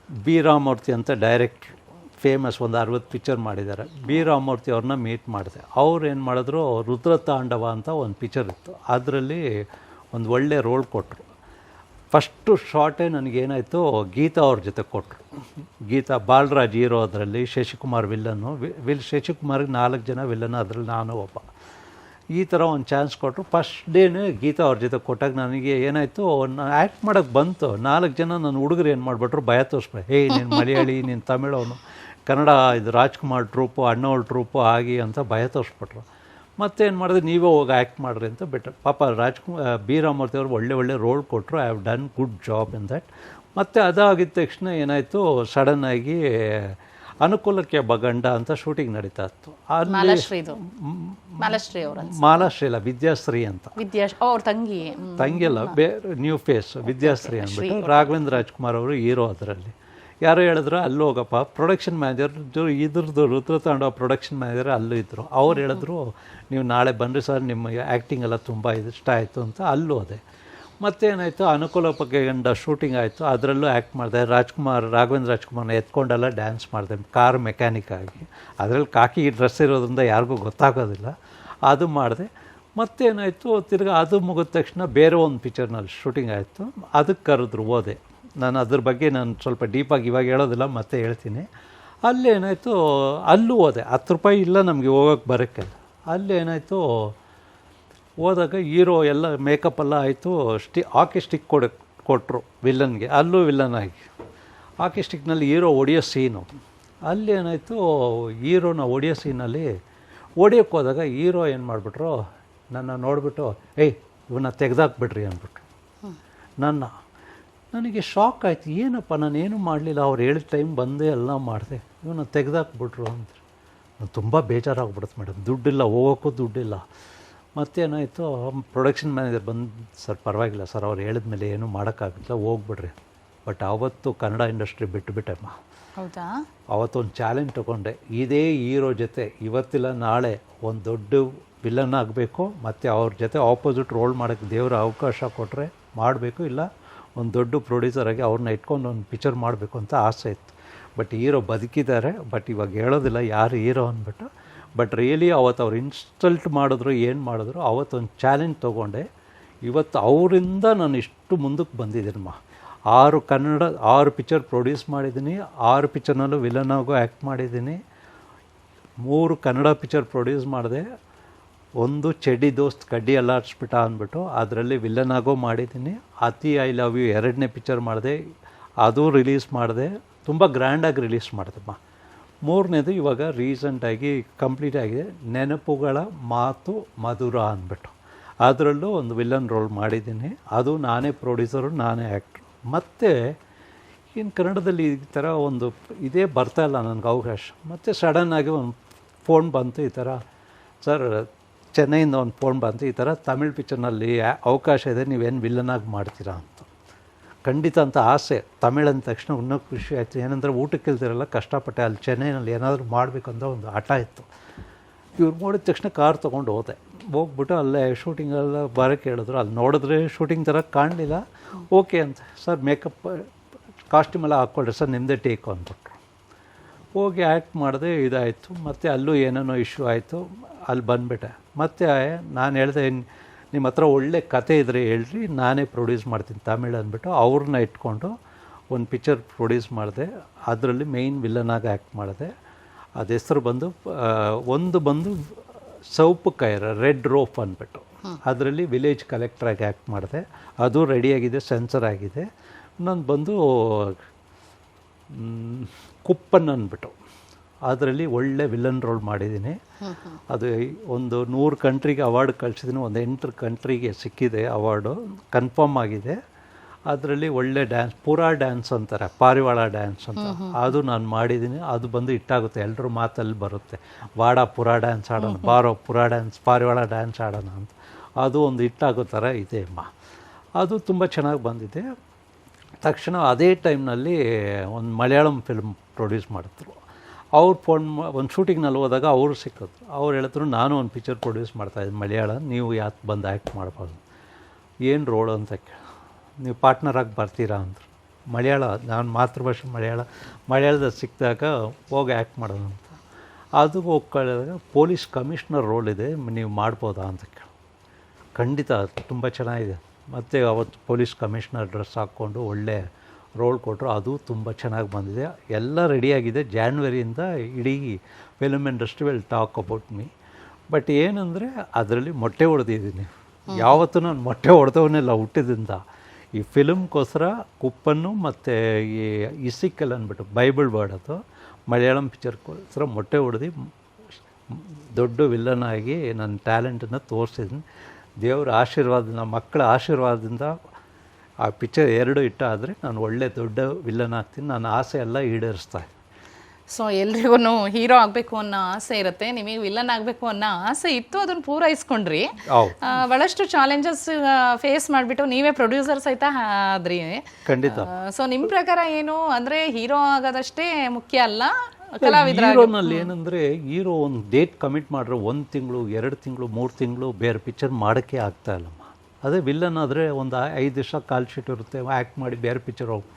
ಬಿ ರಾಮಮೂರ್ತಿ ಅಂತ ಡೈರೆಕ್ಟ್ರು, ಫೇಮಸ್, ಒಂದು 60 ಪಿಕ್ಚರ್ ಮಾಡಿದ್ದಾರೆ. ಬಿ ರಾಮಮೂರ್ತಿ ಅವ್ರನ್ನ ಮೀಟ್ ಮಾಡಿದೆ. ಅವ್ರು ಏನು ಮಾಡಿದ್ರು, ರುದ್ರತಾಂಡವ ಅಂತ ಒಂದು ಪಿಕ್ಚರ್ ಇತ್ತು, ಅದರಲ್ಲಿ ಒಂದು ಒಳ್ಳೆ ರೋಲ್ ಕೊಟ್ಟರು. ಫಸ್ಟು ಶಾರ್ಟೇ ನನಗೇನಾಯಿತು, ಗೀತಾ ಅವ್ರ ಜೊತೆ ಕೊಟ್ಟರು. ಗೀತಾ, ಬಾಲರಾಜ್ ಹೀರೋ ಅದರಲ್ಲಿ, ಶಶಿಕುಮಾರ್ ವಿಲ್ಲನ್ನು. ಶಶಿಕುಮಾರ್ಗೆ 4 ಜನ ವಿಲ್ಲನ್ನು, ಅದರಲ್ಲಿ ನಾನು ಒಬ್ಬ. ಈ ಥರ ಒಂದು ಚಾನ್ಸ್ ಕೊಟ್ಟರು. ಫಸ್ಟ್ ಡೇನೇ ಗೀತಾ ಅವ್ರ ಜೊತೆ ಕೊಟ್ಟಾಗ ನನಗೆ ಏನಾಯಿತು, ನಾನು ಆ್ಯಕ್ಟ್ ಮಾಡೋಕ್ಕೆ ಬಂತು. 4 ಜನ ನನ್ನ ಹುಡುಗರು ಏನು ಮಾಡಿಬಿಟ್ರು, ಭಯ ತೋರಿಸ್ಬಿಟ್ಟು, ಹೇ ನೀನು ಮಲಯಾಳಿ, ನೀನು ತಮಿಳವನು, ಕನ್ನಡ ಇದು ರಾಜ್ಕುಮಾರ್ ಟ್ರೂಪು, ಅಣ್ಣವ್ರ ಟ್ರೂಪು ಆಗಿ ಅಂತ ಭಯ ತೋರಿಸ್ಬಿಟ್ರು. ಮತ್ತೇನು ಮಾಡಿದ್ರೆ, ನೀವೇ ಹೋಗಿ ಆ್ಯಕ್ಟ್ ಮಾಡಿರಿ ಅಂತ ಬಿಟ್ಟರು. ಪಾಪ ಬಿ ರಾಮಮೂರ್ತಿ ಅವರು ಒಳ್ಳೆ ರೋಲ್ ಕೊಟ್ಟರು. I have done good job in that. ಮತ್ತು ಅದಾಗಿದ್ದ ತಕ್ಷಣ ಏನಾಯಿತು, ಸಡನ್ನಾಗಿ ಅನುಕೂಲಕ್ಕೆ ಗಂಡ ಅಂತ ಶೂಟಿಂಗ್ ನಡೀತಾ ಇತ್ತು. ಅಲ್ಲಿ ಮಾಲಾಶ್ರೀ ಅಲ್ಲ, ವಿದ್ಯಾಶ್ರೀ ಅಂತ. ಅವ್ರ ತಂಗಿ ಅಲ್ಲ, ಬೇರೆ ನ್ಯೂ ಫೇಸ್, ವಿದ್ಯಾಶ್ರೀ ಅಂದ್ಬಿಟ್ಟು. ರಾಘವೇಂದ್ರ ರಾಜ್ಕುಮಾರ್ ಅವರು ಹೀರೋ ಅದರಲ್ಲಿ. ಯಾರೋ ಹೇಳಿದ್ರು, ಅಲ್ಲಿ ಹೋಗಪ್ಪ, ಪ್ರೊಡಕ್ಷನ್ ಮ್ಯಾನೇಜರ್ ಇದ್ರದ್ದು ರುದ್ರತಾಂಡವ ಪ್ರೊಡಕ್ಷನ್ ಮ್ಯಾನೇಜರ್ ಅಲ್ಲೂ ಇದ್ದರು. ಅವ್ರು ಹೇಳಿದ್ರು, ನೀವು ನಾಳೆ ಬನ್ನಿರಿ ಸರ್, ನಿಮ್ಮ ಆ್ಯಕ್ಟಿಂಗ್ ಎಲ್ಲ ತುಂಬ ಇಷ್ಟ ಆಯಿತು ಅಂತ. ಅಲ್ಲೂ ಹೋದೆ. ಮತ್ತೇನಾಯಿತು, ಅನುಕೂಲಕ್ಕೆ ಗಂಡ ಶೂಟಿಂಗ್ ಆಯಿತು. ಅದರಲ್ಲೂ ಆ್ಯಕ್ಟ್ ಮಾಡಿದೆ. ರಾಘವೇಂದ್ರ ರಾಜ್ಕುಮಾರ್ನ ಎತ್ಕೊಂಡೆಲ್ಲ ಡ್ಯಾನ್ಸ್ ಮಾಡಿದೆ, ಕಾರ್ ಮೆಕ್ಯಾನಿಕ್ ಆಗಿ. ಅದರಲ್ಲಿ ಕಾಕಿ ಡ್ರೆಸ್ ಇರೋದ್ರಿಂದ ಯಾರಿಗೂ ಗೊತ್ತಾಗೋದಿಲ್ಲ. ಅದು ಮಾಡಿದೆ. ಮತ್ತೇನಾಯಿತು, ತಿರ್ಗಿ ಅದು ಮುಗಿದ ತಕ್ಷಣ ಬೇರೆ ಒಂದು ಪಿಕ್ಚರ್ನಲ್ಲಿ ಶೂಟಿಂಗ್ ಆಯಿತು. ಅದಕ್ಕೆ ಕರೆದ್ರು, ಹೋದೆ. ನಾನು ಅದ್ರ ಬಗ್ಗೆ ನಾನು ಸ್ವಲ್ಪ ಡೀಪಾಗಿ ಇವಾಗ ಹೇಳೋದಿಲ್ಲ, ಮತ್ತೆ ಹೇಳ್ತೀನಿ. ಅಲ್ಲೇನಾಯಿತು, ಅಲ್ಲೂ ಹೋದೆ. 10 ರೂಪಾಯಿ ಇಲ್ಲ ನಮಗೆ ಹೋಗೋಕ್ಕೆ ಬರೋಕ್ಕೆ. ಅಲ್ಲೇನಾಯಿತು, ಹೋದಾಗ ಹೀರೋ ಎಲ್ಲ ಮೇಕಪ್ ಎಲ್ಲ ಆಯಿತು. ಹಾಕಿ ಸ್ಟಿಕ್ ಕೊಟ್ಟರು ವಿಲ್ಲನ್ಗೆ. ಅಲ್ಲೂ ವಿಲ್ಲನ್ ಆಗಿ ಹಾಕಿ ಸ್ಟಿಕ್ನಲ್ಲಿ ಹೀರೋ ಹೊಡೆಯೋ ಸೀನು. ಅಲ್ಲೇನಾಯಿತು, ಹೀರೋನ ಹೊಡೆಯೋ ಸೀನಲ್ಲಿ ಹೊಡೆಯೋಕ್ಕೆ ಹೋದಾಗ ಹೀರೋ ಏನು ಮಾಡಿಬಿಟ್ರು, ನನ್ನ ನೋಡಿಬಿಟ್ಟು, ಏಯ್ ಇವನ್ನ ತೆಗೆದಾಕ್ಬಿಡ್ರಿ ಅಂದ್ಬಿಟ್ರು. ನನಗೆ ಶಾಕ್ ಆಯಿತು. ಏನಪ್ಪ, ನಾನೇನು ಮಾಡಲಿಲ್ಲ, ಅವ್ರು ಹೇಳಿದ ಟೈಮ್ ಬಂದೆ ಎಲ್ಲ ಮಾಡಿದೆ, ಇವನ್ನ ತೆಗೆದಾಕ್ಬಿಟ್ರು ಅಂತ. ನಾನು ತುಂಬ ಬೇಜಾರಾಗ್ಬಿಡುತ್ತೆ ಮೇಡಮ್. ದುಡ್ಡಿಲ್ಲ, ಹೋಗೋಕ್ಕೂ ದುಡ್ಡಿಲ್ಲ. ಮತ್ತೇನಾಯಿತು, ಪ್ರೊಡಕ್ಷನ್ ಮ್ಯಾನೇಜರ್ ಬಂದು, ಸರ್ ಪರವಾಗಿಲ್ಲ ಸರ್, ಅವ್ರು ಹೇಳಿದ ಮೇಲೆ ಏನೂ ಮಾಡೋಕ್ಕಾಗಲ್ಲ, ಹೋಗ್ಬಿಡ್ರಿ. ಬಟ್ ಆವತ್ತು ಕನ್ನಡ ಇಂಡಸ್ಟ್ರಿ ಬಿಟ್ಟುಬಿಟ್ಟೆಮ್ಮ. ಹೌದಾ? ಅವತ್ತೊಂದು ಚಾಲೆಂಜ್ ತೊಗೊಂಡೆ, ಇದೇ ಹೀರೋ ಜೊತೆ ಇವತ್ತಿಲ್ಲ ನಾಳೆ ಒಂದು ದೊಡ್ಡ ವಿಲನ್ ಆಗಬೇಕು, ಮತ್ತು ಅವ್ರ ಜೊತೆ ಆಪೋಸಿಟ್ ರೋಲ್ ಮಾಡೋಕ್ಕೆ ದೇವರ ಅವಕಾಶ ಕೊಟ್ಟರೆ ಮಾಡಬೇಕು, ಇಲ್ಲ ಒಂದು ದೊಡ್ಡ ಪ್ರೊಡ್ಯೂಸರಾಗಿ ಅವ್ರನ್ನ ಇಟ್ಕೊಂಡು ಒಂದು ಪಿಕ್ಚರ್ ಮಾಡಬೇಕು ಅಂತ ಆಸೆ ಇತ್ತು. ಬಟ್ ಹೀರೋ ಬದುಕಿದ್ದಾರೆ, ಬಟ್ ಇವಾಗ ಹೇಳೋದಿಲ್ಲ ಯಾರು ಹೀರೋ ಅಂದ್ಬಿಟ್ಟು. ಬಟ್ ರಿಯಲಿ ಅವತ್ತು ಅವ್ರು ಇನ್ಸ್ಟಲ್ಟ್ ಮಾಡಿದ್ರು, ಏನು ಮಾಡಿದ್ರು, ಅವತ್ತೊಂದು ಚಾಲೆಂಜ್ ತೊಗೊಂಡೆ. ಇವತ್ತು ಅವರಿಂದ ನಾನು ಇಷ್ಟು ಮುಂದಕ್ಕೆ ಬಂದಿದ್ದೀನಮ್ಮ. 6 ಪಿಕ್ಚರ್ ಪ್ರೊಡ್ಯೂಸ್ ಮಾಡಿದ್ದೀನಿ, 6 ಪಿಕ್ಚರ್ನಲ್ಲೂ ವಿಲನಾಗೂ ಆ್ಯಕ್ಟ್ ಮಾಡಿದ್ದೀನಿ. 3 ಕನ್ನಡ ಪಿಕ್ಚರ್ ಪ್ರೊಡ್ಯೂಸ್ ಮಾಡಿದೆ. ಒಂದು ಚೆಡ್ಡಿ ದೋಸ್ತ್ ಕಡ್ಡಿ ಅಲ್ಲಾಡಿಸ್ಬಿಟ್ಟ ಅಂದ್ಬಿಟ್ಟು, ಅದರಲ್ಲಿ ವಿಲನಾಗೂ ಮಾಡಿದ್ದೀನಿ. ಅತಿ ಐ ಲವ್ ಯು 2ನೇ ಪಿಕ್ಚರ್ ಮಾಡಿದೆ, ಅದು ರಿಲೀಸ್ ಮಾಡಿದೆ. ತುಂಬ ಗ್ರ್ಯಾಂಡಾಗಿ ರಿಲೀಸ್ ಮಾಡಿದೆಮ್ಮ. 3ನೇದು ಇವಾಗ ರೀಸೆಂಟಾಗಿ ಕಂಪ್ಲೀಟ್ ಆಗಿದೆ, ನೆನಪುಗಳ ಮಾತು ಮಧುರ ಅಂದ್ಬಿಟ್ಟು. ಅದರಲ್ಲೂ ಒಂದು ವಿಲನ್ ರೋಲ್ ಮಾಡಿದ್ದೀನಿ. ಅದು ನಾನೇ ಪ್ರೊಡ್ಯೂಸರು, ನಾನೇ ಆ್ಯಕ್ಟ್ರು. ಮತ್ತು ಇನ್ನು ಕನ್ನಡದಲ್ಲಿ ಈ ಥರ ಒಂದು ಇದೇ ಬರ್ತಾಯಿಲ್ಲ ನನಗೆ ಅವಕಾಶ. ಮತ್ತು ಸಡನ್ನಾಗಿ ಒಂದು ಫೋನ್ ಬಂತು, ಈ ಥರ ಸರ್ ಚೆನ್ನೈಯಿಂದ ಒಂದು ಫೋನ್ ಬಂತು, ಈ ಥರ ತಮಿಳ್ ಪಿಕ್ಚರ್ನಲ್ಲಿ ಅವಕಾಶ ಇದೆ, ನೀವೇನು ವಿಲ್ಲನಾಗಿ ಮಾಡ್ತೀರಾ ಅಂತ. ಖಂಡಿತ ಅಂತ ಆಸೆ. ತಮಿಳ್ ಅಂದ ತಕ್ಷಣ ಇನ್ನೂ ಖುಷಿ ಆಯಿತು. ಏನಂದರೆ ಊಟಕ್ಕೆ ಇಲ್ದಿರಲ್ಲ, ಕಷ್ಟಪಟ್ಟೆ. ಅಲ್ಲಿ ಚೆನ್ನೈನಲ್ಲಿ ಏನಾದರೂ ಮಾಡಬೇಕಂತ ಒಂದು ಹಠ ಇತ್ತು. ಇವ್ರು ನೋಡಿದ ತಕ್ಷಣ ಕಾರ್ ತೊಗೊಂಡು ಹೋಗ್ಬಿಟ್ಟು ಅಲ್ಲೇ ಶೂಟಿಂಗೆಲ್ಲ ಬರೋಕ್ಕೆ ಹೇಳಿದ್ರು. ಅಲ್ಲಿ ನೋಡಿದ್ರೆ ಶೂಟಿಂಗ್ ಥರ ಕಾಣಲಿಲ್ಲ. ಓಕೆ ಅಂತ, ಸರ್ ಮೇಕಪ್ ಕಾಸ್ಟ್ಯೂಮ್ ಎಲ್ಲ ಹಾಕ್ಕೊಳ್ರಿ ಸರ್, ನಿಮ್ಮದೇ ಟೇಕು ಅಂದ್ಬಿಟ್ರು. ಹೋಗಿ ಆ್ಯಕ್ಟ್ ಮಾಡಿದೆ, ಇದಾಯಿತು. ಮತ್ತು ಅಲ್ಲೂ ಏನೇನೋ ಇಶ್ಯೂ ಆಯಿತು, ಅಲ್ಲಿ ಬಂದುಬಿಟ್ಟೆ. ಮತ್ತು ನಾನು ಹೇಳಿದೆ, ನಿಮ್ಮ ಹತ್ರ ಒಳ್ಳೆ ಕತೆ ಇದ್ದರೆ ಹೇಳ್ರಿ, ನಾನೇ ಪ್ರೊಡ್ಯೂಸ್ ಮಾಡ್ತೀನಿ ತಮಿಳು ಅಂದ್ಬಿಟ್ಟು ಅವ್ರನ್ನ ಇಟ್ಕೊಂಡು ಒಂದು ಪಿಕ್ಚರ್ ಪ್ರೊಡ್ಯೂಸ್ ಮಾಡಿದೆ. ಅದರಲ್ಲಿ ಮೇಯ್ನ್ ವಿಲ್ಲನಾಗಿ ಆ್ಯಕ್ಟ್ ಮಾಡಿದೆ. ಅದು ಹೆಸರು ಬಂದು ಸೌಪು ಕೈರ ರೆಡ್ ರೋಪ್ ಅಂದ್ಬಿಟ್ಟು. ಅದರಲ್ಲಿ ವಿಲೇಜ್ ಕಲೆಕ್ಟ್ರಾಗಿ ಆ್ಯಕ್ಟ್ ಮಾಡಿದೆ. ಅದು ರೆಡಿಯಾಗಿದೆ, ಸೆನ್ಸರ್ ಆಗಿದೆ. ಇನ್ನೊಂದು ಬಂದು ಕುಪ್ಪನ್ ಅಂದ್ಬಿಟ್ಟು, ಅದರಲ್ಲಿ ಒಳ್ಳೆ ವಿಲನ್ ರೋಲ್ ಮಾಡಿದ್ದೀನಿ. ಅದು ಒಂದು 100 ಕಂಟ್ರಿಗೆ ಅವಾರ್ಡ್ ಕಳಿಸಿದ್ದೀನಿ. ಒಂದು 8 ಕಂಟ್ರಿಗೆ ಸಿಕ್ಕಿದೆ ಅವಾರ್ಡು, ಕನ್ಫರ್ಮ್ ಆಗಿದೆ. ಅದರಲ್ಲಿ ಒಳ್ಳೆ ಡ್ಯಾನ್ಸ್, ಪುರಾ ಡ್ಯಾನ್ಸ್ ಅಂತಾರೆ, ಪಾರಿವಾಳ ಡ್ಯಾನ್ಸ್ ಅಂತ, ಅದು ನಾನು ಮಾಡಿದ್ದೀನಿ. ಅದು ಬಂದು ಇಟ್ಟಾಗುತ್ತೆ, ಎಲ್ಲರೂ ಮಾತಲ್ಲಿ ಬರುತ್ತೆ, ವಾಡ ಪುರಾ ಡ್ಯಾನ್ಸ್ ಆಡೋಣ, ಬಾರೋ ಪುರಾ ಡ್ಯಾನ್ಸ್, ಪಾರಿವಾಳ ಡ್ಯಾನ್ಸ್ ಆಡೋಣ ಅಂತ. ಅದು ಒಂದು ಇಟ್ಟಾಗೋ ಥರ ಇದೆ ಅಮ್ಮ. ಅದು ತುಂಬ ಚೆನ್ನಾಗಿ ಬಂದಿದೆ. ತಕ್ಷಣ ಅದೇ ಟೈಮ್ನಲ್ಲಿ ಒಂದು ಮಲಯಾಳಂ ಫಿಲ್ಮ್ ಪ್ರೊಡ್ಯೂಸ್ ಮಾಡಿದ್ರು. ಅವ್ರು ಫೋನ್ ಒಂದು ಶೂಟಿಂಗ್ನಲ್ಲಿ ಹೋದಾಗ ಅವರು ಸಿಕ್ಕಿದ್ರು. ಅವ್ರು ಹೇಳಿದ್ರು ನಾನು ಒಂದು ಪಿಕ್ಚರ್ ಪ್ರೊಡ್ಯೂಸ್ ಮಾಡ್ತಾಯಿದ್ದೆ ಮಲಯಾಳ, ನೀವು ಯಾಕೆ ಬಂದು ಆ್ಯಕ್ಟ್ ಮಾಡ್ಬೋದು, ಏನು ರೋಲ್ ಅಂತ ಕೇಳಿ, ನೀವು ಪಾರ್ಟ್ನರಾಗಿ ಬರ್ತೀರಾ ಅಂದರು. ಮಲಯಾಳ, ನಾನು ಮಾತೃಭಾಷೆ ಮಲಯಾಳದಲ್ಲಿ ಸಿಕ್ಕಿದಾಗ ಹೋಗಿ ಆ್ಯಕ್ಟ್ ಮಾಡೋದು ಅಂತ. ಅದು ಹೋಗ್ಕೊಳ್ಳಿದಾಗ ಪೊಲೀಸ್ ಕಮಿಷನರ್ ರೋಲ್ ಇದೆ, ನೀವು ಮಾಡ್ಬೋದಾ ಅಂತ ಕೇಳಿ. ಖಂಡಿತ ತುಂಬ ಚೆನ್ನಾಗಿದೆ. ಮತ್ತು ಅವತ್ತು ಪೊಲೀಸ್ ಕಮಿಷನರ್ ಡ್ರೆಸ್ ಹಾಕ್ಕೊಂಡು ಒಳ್ಳೆ ರೋಲ್ ಕೊಟ್ಟರು. ಅದು ತುಂಬ ಚೆನ್ನಾಗಿ ಬಂದಿದೆ. ಎಲ್ಲ ರೆಡಿಯಾಗಿದೆ. ಜಾನ್ವರಿಯಿಂದ ಇಡೀ film industry will talk about me. But ಏನಂದರೆ ಅದರಲ್ಲಿ ಮೊಟ್ಟೆ ಹೊಡೆದಿದ್ದೀನಿ. ಯಾವತ್ತೂ ನಾನು ಮೊಟ್ಟೆ ಹೊಡೆದವನ್ನೆಲ್ಲ ಹುಟ್ಟಿದಿಂದ ಈ ಫಿಲ್ಮ್ಗೋಸ್ಕರ ಕುಪ್ಪನ್ನು ಮತ್ತು ಈ ಇಸಿಕಲ್ ಅಂದ್ಬಿಟ್ಟು ಬೈಬಲ್ ವರ್ಡ್ ಅದು ಮಲಯಾಳಂ ಪಿಕ್ಚರ್ಗೋಸ್ಕರ ಮೊಟ್ಟೆ ಹೊಡೆದು ದೊಡ್ಡ ವಿಲ್ಲನ್ ಆಗಿ ನನ್ನ ಟ್ಯಾಲೆಂಟನ್ನು ತೋರಿಸಿದ್ದೀನಿ. ದೇವರ ಆಶೀರ್ವಾದ, ನಮ್ಮ ಮಕ್ಕಳ ಆಶೀರ್ವಾದದಿಂದ ಆ ಪಿಕ್ಚರ್ 2 ಹಿಟ್ ಆದರೆ ನಾನು ಒಳ್ಳೆ ದೊಡ್ಡ ವಿಲ್ಲನ್ ಆಗ್ತೀನಿ. ನನ್ನ ಆಸೆ ಎಲ್ಲ ಈಡೇರಿಸ್ತಾ. ಸೊ ಎಲ್ರಿಗೂ ಹೀರೋ ಆಗಬೇಕು ಅನ್ನೋ ಆಸೆ ಇರುತ್ತೆ, ನಿಮಗೆ ವಿಲ್ಲನ್ ಆಗಬೇಕು ಅನ್ನೋ ಆಸೆ ಇತ್ತು, ಅದನ್ನು ಪೂರೈಸ್ಕೊಂಡ್ರಿ. ಭಾಳಷ್ಟು ಚಾಲೆಂಜಸ್ ಫೇಸ್ ಮಾಡಿಬಿಟ್ಟು ನೀವೇ ಪ್ರೊಡ್ಯೂಸರ್ ಸಹಿತ ಆದ್ರಿ. ಖಂಡಿತ. ಸೊ ನಿಮ್ಮ ಪ್ರಕಾರ ಏನು ಅಂದರೆ ಹೀರೋ ಆಗೋದಷ್ಟೇ ಮುಖ್ಯ ಅಲ್ಲ, ಹೀರೋನಲ್ಲಿ ಏನಂದರೆ ಹೀರೋ ಒಂದು ಡೇಟ್ ಕಮಿಟ್ ಮಾಡಿದ್ರೆ 1 ತಿಂಗಳು 2 ತಿಂಗಳು 3 ತಿಂಗಳು ಬೇರೆ ಪಿಕ್ಚರ್ ಮಾಡೋಕ್ಕೆ ಆಗ್ತಾ ಇಲ್ಲಮ್ಮ. ಅದೇ ವಿಲ್ಲನ್ ಆದರೆ ಒಂದು 5 ದಿವಸ ಕಾಲ್ ಶೀಟ್ ಇರುತ್ತೆ, ಆ್ಯಕ್ಟ್ ಮಾಡಿ ಬೇರೆ ಪಿಕ್ಚರ್ ಹೋಗಿ.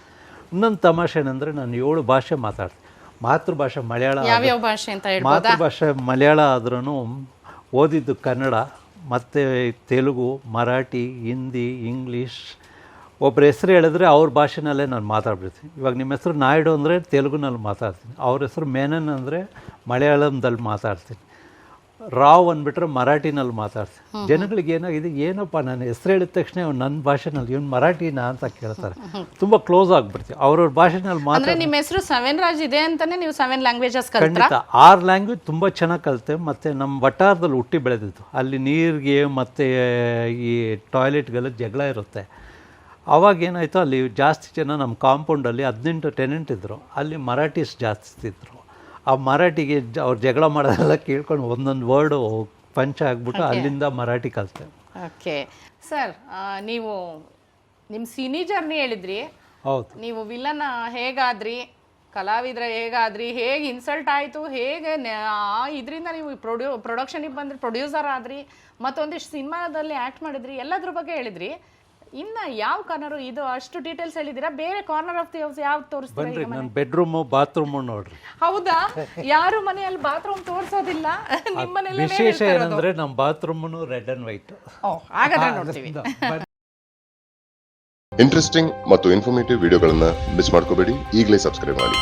ಇನ್ನೊಂದು ತಮಾಷೆ ಏನಂದರೆ ನಾನು 7 ಭಾಷೆ ಮಾತಾಡ್ತೀನಿ. ಮಾತೃಭಾಷೆ ಮಲಯಾಳ, ಯಾವ್ಯಾವ ಭಾಷೆ ಅಂತ ಹೇಳ್ಬೋದಾ? ಮಾತೃಭಾಷೆ ಮಲಯಾಳ ಆದ್ರೂ ಓದಿದ್ದು ಕನ್ನಡ ಮತ್ತು ತೆಲುಗು, ಮರಾಠಿ, ಹಿಂದಿ, ಇಂಗ್ಲೀಷ್. ಒಬ್ಬರ ಹೆಸರು ಹೇಳಿದ್ರೆ ಅವ್ರ ಭಾಷೆನಲ್ಲೇ ನಾನು ಮಾತಾಡ್ಬಿಡ್ತೀನಿ. ಇವಾಗ ನಿಮ್ಮ ಹೆಸರು ನಾಯ್ಡು ಅಂದರೆ ತೆಲುಗುನಲ್ಲಿ ಮಾತಾಡ್ತೀನಿ, ಅವ್ರ ಹೆಸರು ಮೇನನ್ ಅಂದರೆ ಮಲಯಾಳಂದಲ್ಲಿ ಮಾತಾಡ್ತೀನಿ, ರಾವ್ ಅಂದ್ಬಿಟ್ರೆ ಮರಾಠಿನಲ್ಲಿ ಮಾತಾಡ್ತೀನಿ. ಜನಗಳಿಗೆ ಏನಾಗಿದೆ, ಏನಪ್ಪ ನನ್ನ ಹೆಸರು ಹೇಳಿದ ತಕ್ಷಣ ನನ್ನ ಭಾಷೆನಲ್ಲಿ ಇವ್ನು ಮರಾಠಿನಾ ಅಂತ ಕೇಳ್ತಾರೆ. ತುಂಬ ಕ್ಲೋಸ್ ಆಗಿಬಿಡ್ತೀವಿ ಅವ್ರವ್ರ ಭಾಷೆನಲ್ಲಿ ಮಾತಾಡ್ತಾರೆ. ನಿಮ್ಮ ಹೆಸರು 7 ರಾಜ್ ಇದೆ ಅಂತಾನೆ ನೀವು 7 ಲ್ಯಾಂಗ್ವೇಜಸ್ ಖಂಡಿತ 6 ಲ್ಯಾಂಗ್ವೇಜ್ ತುಂಬ ಚೆನ್ನಾಗಿ ಕಲಿತೆ. ಮತ್ತು ನಮ್ಮ ವಟಾರದಲ್ಲಿ ಹುಟ್ಟಿ ಬೆಳೆದಿತ್ತು. ಅಲ್ಲಿ ನೀರಿಗೆ ಮತ್ತು ಈ ಟಾಯ್ಲೆಟ್ಗೆಲ್ಲ ಜಗಳ ಇರುತ್ತೆ. ಆವಾಗ ಏನಾಯಿತು, ಅಲ್ಲಿ ಜಾಸ್ತಿ ಜನ ನಮ್ಮ ಕಾಂಪೌಂಡಲ್ಲಿ 18 ಟೆನೆಂಟ್ ಇದ್ದರು. ಅಲ್ಲಿ ಮರಾಠೀಸ್ ಜಾಸ್ತಿ ಇದ್ದರು. ಆ ಮರಾಠಿಗೆ ಅವ್ರು ಜಗಳ ಮಾಡೋದೆಲ್ಲ ಕೇಳ್ಕೊಂಡು ಒಂದೊಂದು ವರ್ಡು ಪಂಚ ಆಗಿಬಿಟ್ಟು ಅಲ್ಲಿಂದ ಮರಾಠಿ ಕಲಿತೆ. ಓಕೆ ಸರ್, ನೀವು ನಿಮ್ಮ ಸಿನಿ ಜರ್ನಿ ಹೇಳಿದ್ರಿ. ಹೌದು. ನೀವು ವಿಲನ್ ಹೇಗಾದ್ರಿ, ಕಲಾವಿದ್ರ ಹೇಗಾದ್ರಿ, ಹೇಗೆ ಇನ್ಸಲ್ಟ್ ಆಯಿತು, ಹೇಗೆ ಇದರಿಂದ ನೀವು ಪ್ರೊಡಕ್ಷನಿಗೆ ಬಂದ್ರಿ, ಪ್ರೊಡ್ಯೂಸರ್ ಆದ್ರಿ, ಮತ್ತೊಂದಿಷ್ಟು ಸಿನಿಮಾದಲ್ಲಿ ಆ್ಯಕ್ಟ್ ಮಾಡಿದ್ರಿ, ಎಲ್ಲದ್ರ ಬಗ್ಗೆ ಹೇಳಿದ್ರಿ. ಇನ್ನು ಯಾವ ಕಾರ್ನರು, ಇದು ಅಷ್ಟು ಡೀಟೇಲ್ಸ್ ಹೇಳಿದ್ದೀರಾ, ಬೇರೆ ಕಾರ್ನರ್ ಆಫ್ ದಿ ಹೌಸ್ ಯಾವ್ದು ತೋರಿಸ್ತೀರಾ? ನನ್ನ ಬೆಡ್ರೂಮು ಬಾತ್ರೂಮು ನೋಡ್ರಿ. ಹೌದಾ? ಯಾರು ಮನೆಯಲ್ಲಿ ಬಾತ್ರೂಮ್ ತೋರಿಸೋದಿಲ್ಲ, ನಿಮ್ಮ ಮನೆಯಲ್ಲಿ ವಿಶೇಷ ಏನಂದ್ರೆ ನಮ್ಮ ಬಾತ್ರೂಮು ರೆಡ್ ಅಂಡ್ ವೈಟ್. ಹಾಗಾದ್ರೆ ನೋಡ್ತೀವಿ. ಇಂಟ್ರೆಸ್ಟಿಂಗ್ ಮತ್ತು ಇನ್ಫಾರ್ಮೇಟಿವ್ ವಿಡಿಯೋಗಳನ್ನ ಮಿಸ್ ಮಾಡ್ಕೋಬೇಡಿ. ಈಗಲೇ ಸಬ್ಸ್ಕ್ರೈಬ್ ಮಾಡಿ.